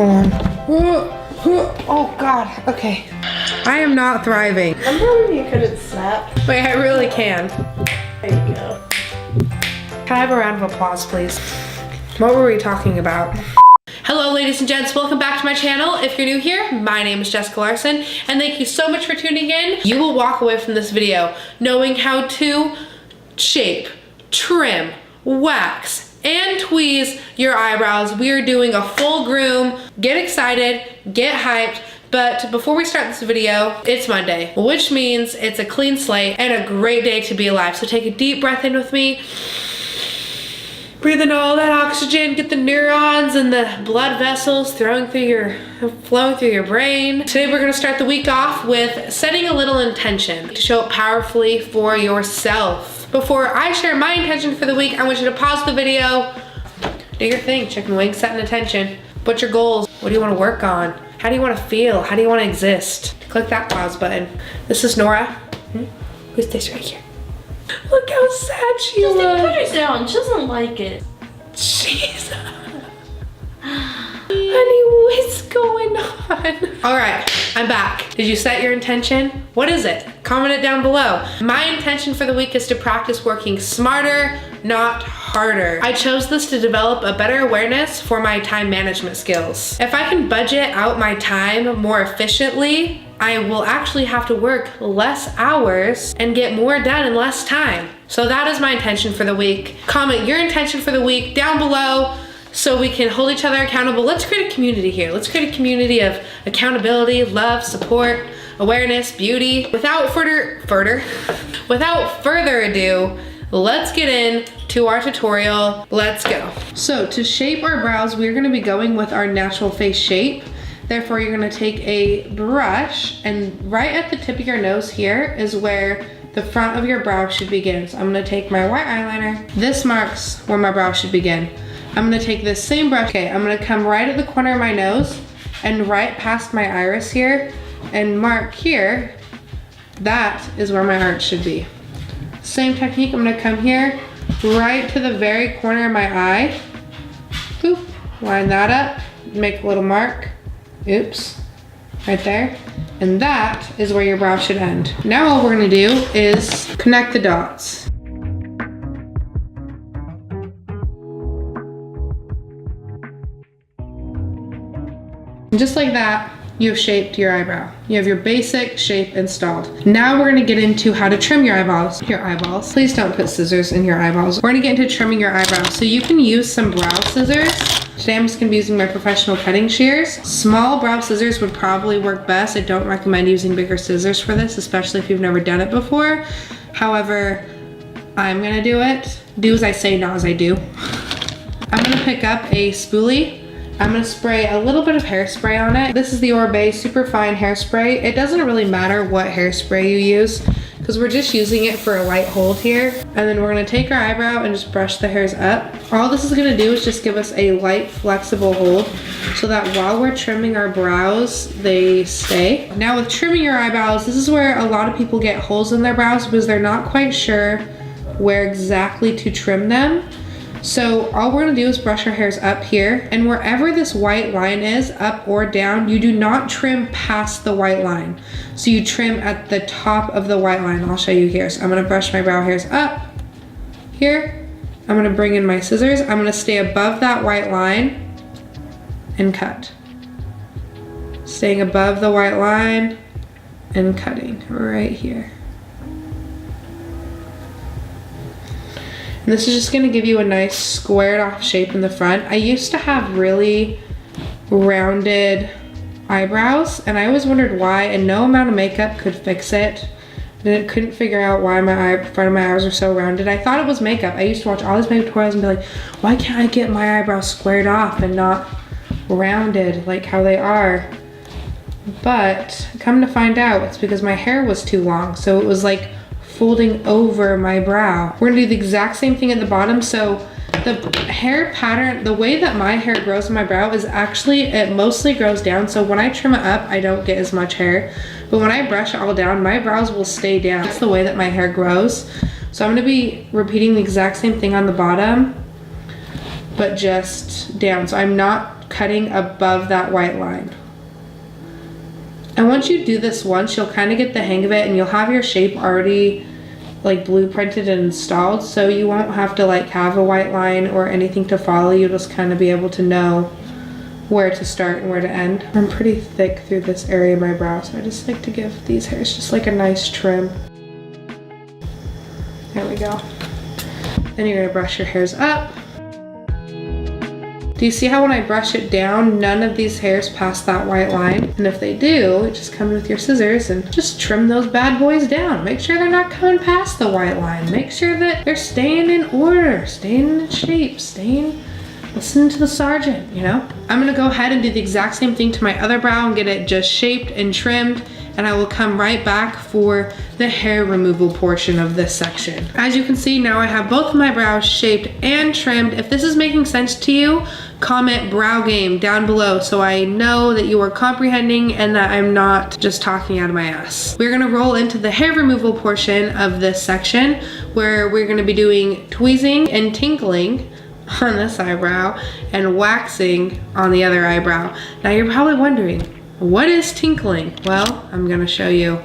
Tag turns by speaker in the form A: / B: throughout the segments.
A: Hold on. Oh God, okay. I am not thriving.
B: Remember when you couldn't snap?
A: Wait, I really can.
B: There you go.
A: Can I have a round of applause, please? What were we talking about? Hello ladies and gents, welcome back to my channel. If you're new here, my name is Jessica Larson, and thank you so much for tuning in. You will walk away from this video knowing how to shape, trim, wax, and tweeze your eyebrows. We are doing a full groom. Get excited, get hyped. But before we start this video, it's Monday, which means it's a clean slate and a great day to be alive. So take a deep breath in with me. Breathe in all that oxygen, get the neurons and the blood vessels flowing through your brain. Today we're gonna start the week off with setting a little intention to show up powerfully for yourself. Before I share my intention for the week, I want you to pause the video, do your thing, chicken wing, set an intention. What's your goals? What do you wanna work on? How do you wanna feel? How do you wanna exist? Click that pause button. This is Nora. Who's this right here? Look how sad she looks.
B: Just put her down. She doesn't like it.
A: Jeez. Honey, what's going on? All right, I'm back. Did you set your intention? What is it? Comment it down below. My intention for the week is to practice working smarter, not harder. I chose this to develop a better awareness for my time management skills. If I can budget out my time more efficiently, I will actually have to work less hours and get more done in less time. So that is my intention for the week. Comment your intention for the week down below so we can hold each other accountable. Let's create a community here. Let's create a community of accountability, love, support, awareness, beauty. Without further ado, let's get into our tutorial. Let's go. So to shape our brows, we're gonna be going with our natural face shape. Therefore, you're gonna take a brush, and right at the tip of your nose here is where the front of your brow should begin. So I'm gonna take my white eyeliner. This marks where my brow should begin. I'm gonna take this same brush. Okay, I'm gonna come right at the corner of my nose and right past my iris here and mark here. That is where my arch should be. Same technique, I'm gonna come here, right to the very corner of my eye. Boop, line that up, make a little mark. Oops, right there. And that is where your brow should end. Now all we're gonna do is connect the dots. And just like that, you have shaped your eyebrow. You have your basic shape installed. Now we're gonna get into how to trim your eyeballs. Please don't put scissors in your eyeballs. We're gonna get into trimming your eyebrows. So you can use some brow scissors. Today I'm just gonna be using my professional cutting shears. Small brow scissors would probably work best. I don't recommend using bigger scissors for this, especially if you've never done it before. However, I'm gonna do it. Do as I say, not as I do. I'm gonna pick up a spoolie. I'm gonna spray a little bit of hairspray on it. This is the Oribe Superfine Hairspray. It doesn't really matter what hairspray you use because we're just using it for a light hold here. And then we're gonna take our eyebrow and just brush the hairs up. All this is gonna do is just give us a light, flexible hold so that while we're trimming our brows, they stay. Now with trimming your eyebrows, this is where a lot of people get holes in their brows because they're not quite sure where exactly to trim them. So all we're gonna do is brush our hairs up here, and wherever this white line is, up or down, you do not trim past the white line. So you trim at the top of the white line. I'll show you here. So I'm gonna brush my brow hairs up here. I'm gonna bring in my scissors. I'm gonna stay above that white line and cut. Staying above the white line and cutting right here. And this is just gonna give you a nice squared off shape in the front. I used to have really rounded eyebrows and I always wondered why, and no amount of makeup could fix it. Then I couldn't figure out why my front of my eyes were so rounded. I thought it was makeup. I used to watch all these makeup tutorials and be like, why can't I get my eyebrows squared off and not rounded like how they are? But come to find out, it's because my hair was too long. So it was like folding over my brow. We're gonna do the exact same thing at the bottom. So the hair pattern, the way that my hair grows in my brow is actually, it mostly grows down. So when I trim it up, I don't get as much hair. But when I brush it all down, my brows will stay down. That's the way that my hair grows. So I'm gonna be repeating the exact same thing on the bottom, but just down. So I'm not cutting above that white line. And once you do this once, you'll kind of get the hang of it and you'll have your shape already like blueprinted and installed, so you won't have to like have a white line or anything to follow. You'll just kind of be able to know where to start and where to end. I'm pretty thick through this area of my brow, so I just like to give these hairs just like a nice trim. There we go. Then you're gonna brush your hairs up. Do you see how when I brush it down, none of these hairs pass that white line? And if they do, just come with your scissors and just trim those bad boys down. Make sure they're not coming past the white line. Make sure that they're staying in order, staying in shape, listening to the sergeant, you know? I'm gonna go ahead and do the exact same thing to my other brow and get it just shaped and trimmed, and I will come right back for the hair removal portion of this section. As you can see, now I have both of my brows shaped and trimmed. If this is making sense to you, comment brow game down below so I know that you are comprehending and that I'm not just talking out of my ass. We're gonna roll into the hair removal portion of this section where we're gonna be doing tweezing and tinkling on this eyebrow and waxing on the other eyebrow. Now you're probably wondering, what is tinkling? Well, I'm gonna show you.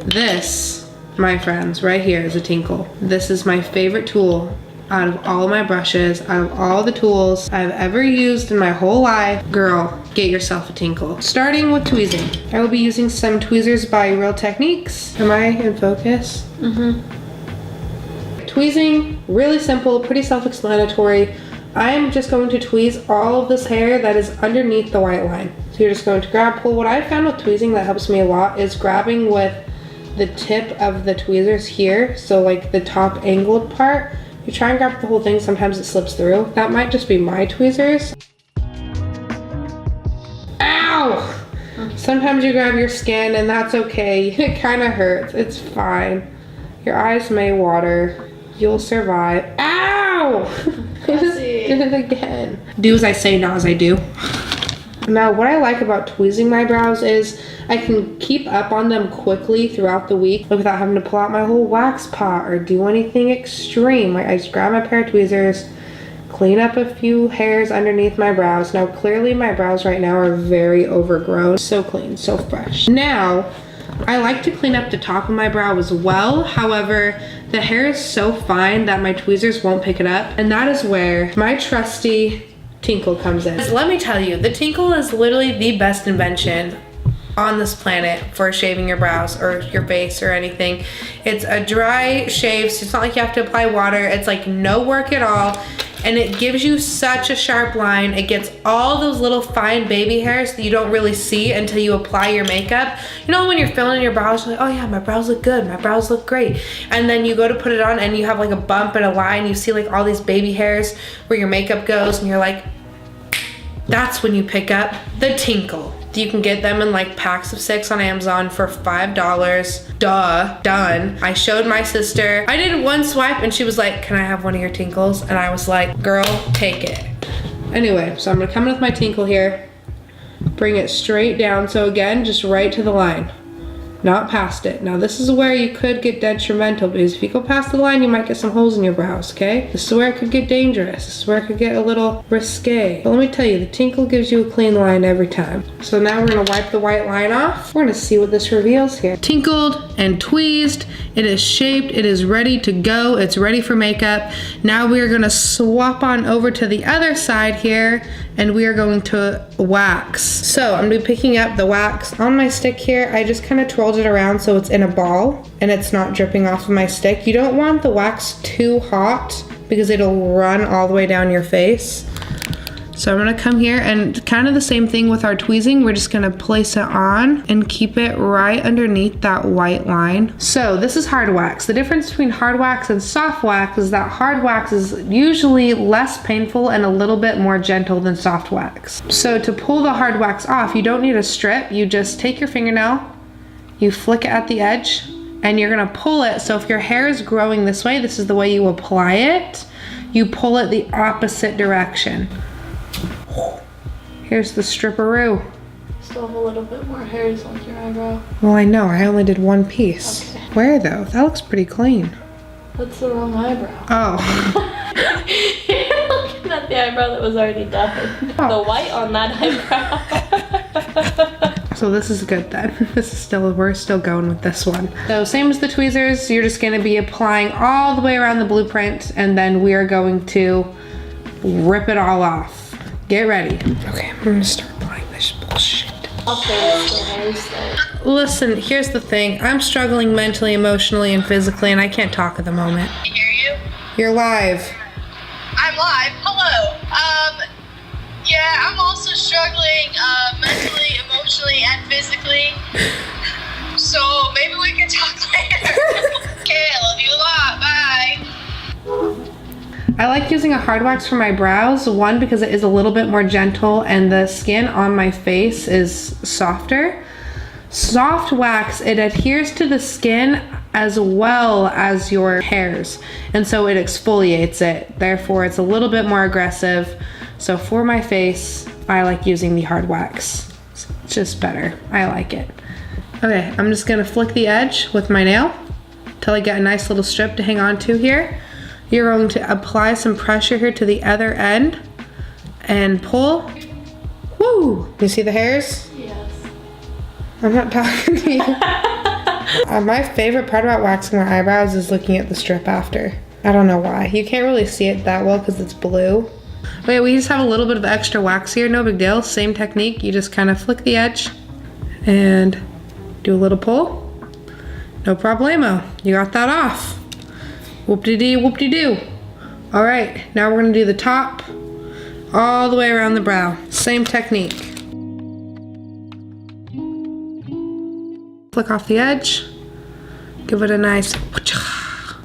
A: This, my friends, right here is a tinkle. This is my favorite tool out of all my brushes, out of all the tools I've ever used in my whole life. Girl, get yourself a tinkle. Starting with tweezing. I will be using some tweezers by Real Techniques. Am I in focus? Mm-hmm. Tweezing, really simple, pretty self-explanatory. I'm just going to tweeze all of this hair that is underneath the white line. So you're just going to grab, pull. What I found with tweezing that helps me a lot is grabbing with the tip of the tweezers here. So like the top angled part. You try and grab the whole thing, sometimes it slips through. That might just be my tweezers. Ow! Sometimes you grab your skin and that's okay. It kind of hurts, it's fine. Your eyes may water. You'll survive. Ow! Did it again. Do as I say, not as I do. Now, what I like about tweezing my brows is I can keep up on them quickly throughout the week without having to pull out my whole wax pot or do anything extreme. Like I just grab my pair of tweezers, clean up a few hairs underneath my brows. Now, clearly my brows right now are very overgrown. So clean, so fresh. Now, I like to clean up the top of my brow as well. However, the hair is so fine that my tweezers won't pick it up. And that is where my trusty tinkle comes in. Let me tell you, the tinkle is literally the best invention on this planet for shaving your brows or your face or anything. It's a dry shave, so it's not like you have to apply water. It's like no work at all. And it gives you such a sharp line. It gets all those little fine baby hairs that you don't really see until you apply your makeup. You know when you're filling your brows, you're like, oh yeah, my brows look good, my brows look great. And then you go to put it on and you have like a bump and a line, you see like all these baby hairs where your makeup goes and you're like, that's when you pick up the tinkle. You can get them in like packs of 6 on Amazon for $5. Duh, done. I showed my sister. I did one swipe and she was like, can I have one of your tinkles? And I was like, girl, take it. Anyway, so I'm gonna come in with my tinkle here, bring it straight down. So again, just right to the line, not past it. Now this is where you could get detrimental because if you go past the line, you might get some holes in your brows, okay? This is where it could get dangerous. This is where it could get a little risque. But let me tell you, the tinkle gives you a clean line every time. So now we're gonna wipe the white line off. We're gonna see what this reveals here. Tinkled and tweezed. It is shaped, it is ready to go. It's ready for makeup. Now we are gonna swap on over to the other side here and we are going to wax. So I'm gonna be picking up the wax on my stick here. I just kind of twirled it around so it's in a ball and it's not dripping off of my stick. You don't want the wax too hot because it'll run all the way down your face. So I'm gonna come here and kind of the same thing with our tweezing. We're just gonna place it on and keep it right underneath that white line. So this is hard wax. The difference between hard wax and soft wax is that hard wax is usually less painful and a little bit more gentle than soft wax. So to pull the hard wax off, you don't need a strip. You just take your fingernail, you flick it at the edge, and you're gonna pull it. So if your hair is growing this way, this is the way you apply it. You pull it the opposite direction. Here's the stripperoo.
B: Still have a little bit more hairs on your eyebrow.
A: Well, I know, I only did one piece.
B: Okay.
A: Where though? That looks pretty clean.
B: That's the wrong eyebrow.
A: Oh.
B: You're looking at the eyebrow that was already done.
A: Oh.
B: The white on that eyebrow.
A: So this is good then. We're still going with this one. So same as the tweezers, you're just gonna be applying all the way around the blueprint, and then we are going to rip it all off. Get ready. Okay, I'm gonna start applying this bullshit. Listen, here's the thing. I'm struggling mentally, emotionally, and physically, and I can't talk at the moment.
C: I hear you.
A: You're live.
C: I'm live. Hello. Yeah, I'm also struggling mentally, emotionally, and physically. So maybe we can talk later. Okay, I love you a lot. Bye.
A: I like using a hard wax for my brows. One, because it is a little bit more gentle and the skin on my face is softer. Soft wax, it adheres to the skin as well as your hairs. And so it exfoliates it. Therefore, it's a little bit more aggressive. So for my face, I like using the hard wax. It's just better. I like it. Okay, I'm just gonna flick the edge with my nail till I get a nice little strip to hang on to here. You're going to apply some pressure here to the other end and pull. Woo! You see the hairs?
B: Yes.
A: I'm not talking to you. My favorite part about waxing my eyebrows is looking at the strip after. I don't know why. You can't really see it that well because it's blue. Okay, we just have a little bit of extra wax here, no big deal. Same technique, you just kind of flick the edge and do a little pull. No problemo, you got that off. Whoop-de-dee, whoop-de-doo. All right, now we're gonna do the top all the way around the brow. Same technique. Flick off the edge. Give it a nice,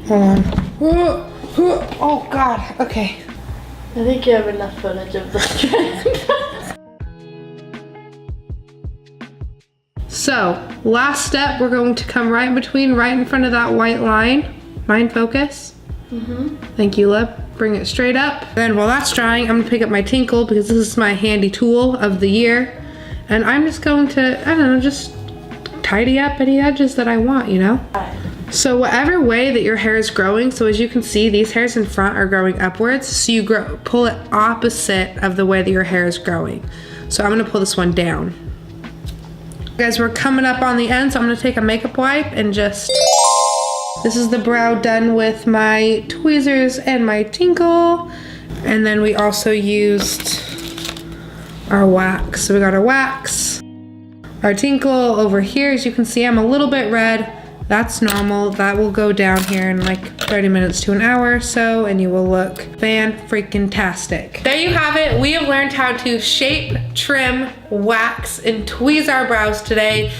A: hold on. Oh God, okay.
B: I think you have enough footage of the trend.
A: So, last step, we're going to come right in front of that white line. Mind focus. Thank you, Lib. Bring it straight up. Then while that's drying, I'm gonna pick up my tinkle because this is my handy tool of the year. And I'm just going to, I don't know, just tidy up any edges that I want, you know? So whatever way that your hair is growing, so as you can see, these hairs in front are growing upwards, so you pull it opposite of the way that your hair is growing. So I'm gonna pull this one down. Guys, we're coming up on the end, so I'm gonna take a makeup wipe and just, this is the brow done with my tweezers and my tinkle. And then we also used our wax. So we got our wax, our tinkle over here. As you can see, I'm a little bit red. That's normal. That will go down here in like 30 minutes to an hour or so, and you will look fan-freaking-tastic. There you have it. We have learned how to shape, trim, wax, and tweeze our brows today.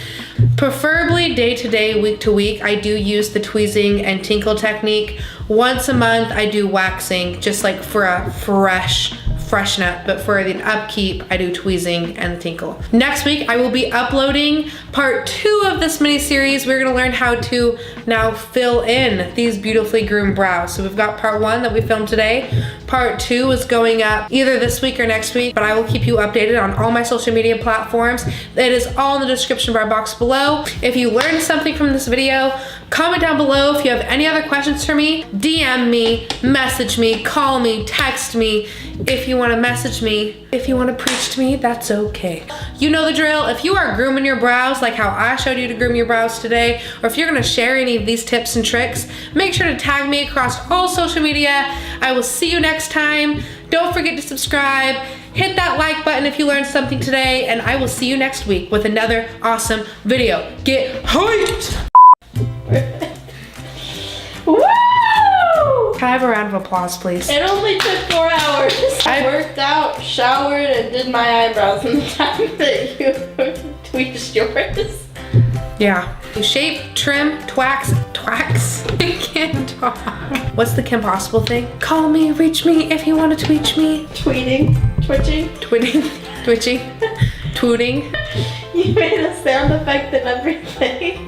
A: Preferably day to day, week to week. I do use the tweezing and tinkle technique. Once a month, I do waxing, just like for a freshen up, but for the upkeep, I do tweezing and the tinkle. Next week, I will be uploading part 2 of this mini series. We're gonna learn how to now fill in these beautifully groomed brows. So we've got part 1 that we filmed today. Part 2 is going up either this week or next week, but I will keep you updated on all my social media platforms. It is all in the description bar box below. If you learned something from this video, comment down below. If you have any other questions for me, DM me, message me, call me, text me. If you want to message me, if you want to preach to me, that's okay. You know the drill. If you are grooming your brows like how I showed you to groom your brows today, or if you're going to share any of these tips and tricks, make sure to tag me across all social media. I will see you next time. Don't forget to subscribe. Hit that like button if you learned something today, and I will see you next week with another awesome video. Get hyped!
B: Woo!
A: Can I have a round of applause, please?
B: It only took 4 hours. I worked out, showered, and did my eyebrows in the time that you tweezed yours.
A: Yeah. You shape, trim, twax. I can't talk. What's the Kim Possible thing? Call me, reach me if you want to tweet me.
B: Tweeting, twitching.
A: Twitching, tooting.
B: You made a sound effect and everything.